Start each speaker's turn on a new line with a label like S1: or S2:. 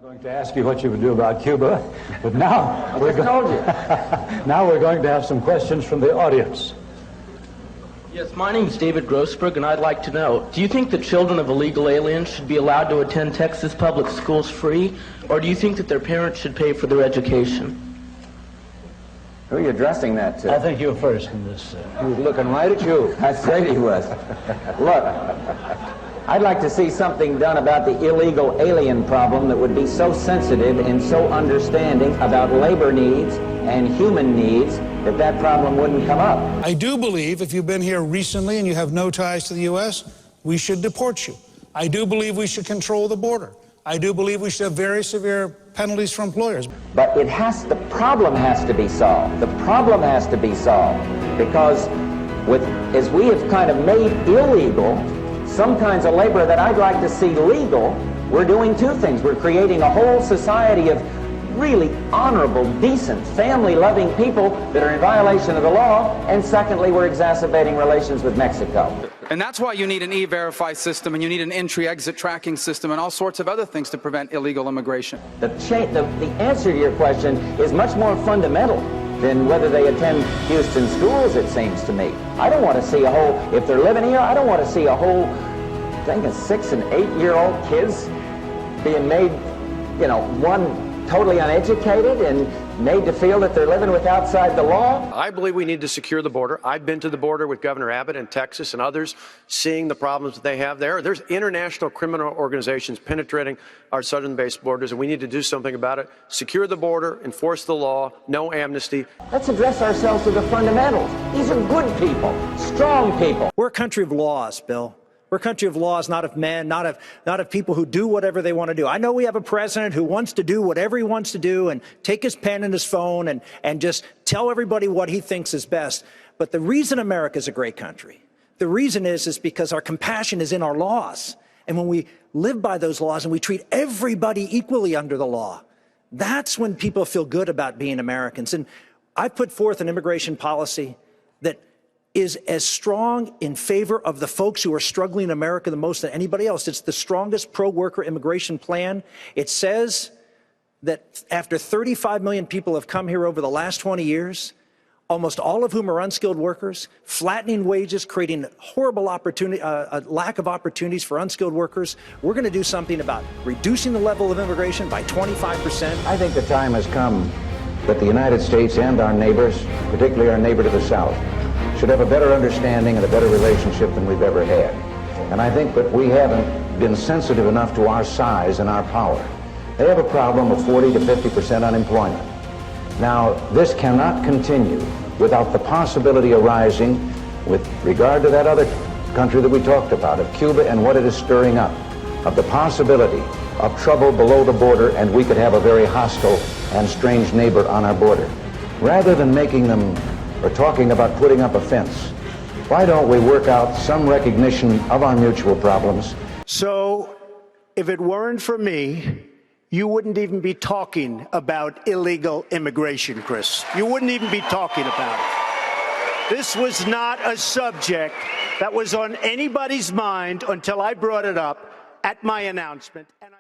S1: Going to ask you what you would do about Cuba, but now we're now we're going to have some questions from the audience.
S2: Yes, my name is David Grossberg, and I'd like to know, do you think the children of illegal aliens should be allowed to attend Texas public schools free, or do you think that their parents should pay for their education?
S3: Who are you addressing that to?
S1: I think you first in this.
S3: He was looking right at you. I said he was. Look, I'd like to see something done about the illegal alien problem that would be so sensitive and so understanding about labor needs and human needs that that problem wouldn't come up.
S4: I do believe if you've been here recently and you have no ties to the U.S., we should deport you. I do believe we should control the border. I do believe we should have very severe penalties for employers.
S3: But the problem has to be solved. The problem has to be solved because as we have kind of made illegal some kinds of labor that I'd like to see legal, we're doing two things. We're creating a whole society of really honorable, decent, family-loving people that are in violation of the law, and secondly, we're exacerbating relations with Mexico.
S5: And that's why you need an E-Verify system, and you need an entry-exit tracking system, and all sorts of other things to prevent illegal immigration.
S3: The answer to your question is much more fundamental than whether they attend Houston schools, it seems to me. I don't want to see a whole, if they're living here, I don't want to see a whole thing of 6- and 8-year-old kids being made, one totally uneducated and made to feel that they're living with outside the law.
S6: I believe we need to secure the border. I've been to the border with Governor Abbott in Texas and others, seeing the problems that they have there. There's international criminal organizations penetrating our southern-based borders, and we need to do something about it. Secure the border, enforce the law, no amnesty.
S3: Let's address ourselves to the fundamentals. These are good people, strong people.
S7: We're a country of laws, Bill. We're a country of laws, not of men, not of people who do whatever they want to do. I know we have a president who wants to do whatever he wants to do and take his pen and his phone and just tell everybody what he thinks is best. But the reason America is a great country, the reason is because our compassion is in our laws. And when we live by those laws and we treat everybody equally under the law, that's when people feel good about being Americans. And I put forth an immigration policy that is as strong in favor of the folks who are struggling in America the most than anybody else. It's the strongest pro-worker immigration plan. It says that after 35 million people have come here over the last 20 years, almost all of whom are unskilled workers, flattening wages, creating horrible opportunity, a lack of opportunities for unskilled workers. We're going to do something about reducing the level of immigration by 25%.
S8: I think the time has come that the United States and our neighbors, particularly our neighbor to the south, should have a better understanding and a better relationship than we've ever had. And I think that we haven't been sensitive enough to our size and our power. They have a problem of 40 to 50% unemployment. Now, this cannot continue without the possibility arising with regard to that other country that we talked about, of Cuba and what it is stirring up, of the possibility of trouble below the border, and we could have a very hostile and strange neighbor on our border. Rather than making them or talking about putting up a fence, why don't we work out some recognition of our mutual problems?
S9: So, if it weren't for me, you wouldn't even be talking about illegal immigration, Chris. You wouldn't even be talking about it. This was not a subject that was on anybody's mind until I brought it up at my announcement. And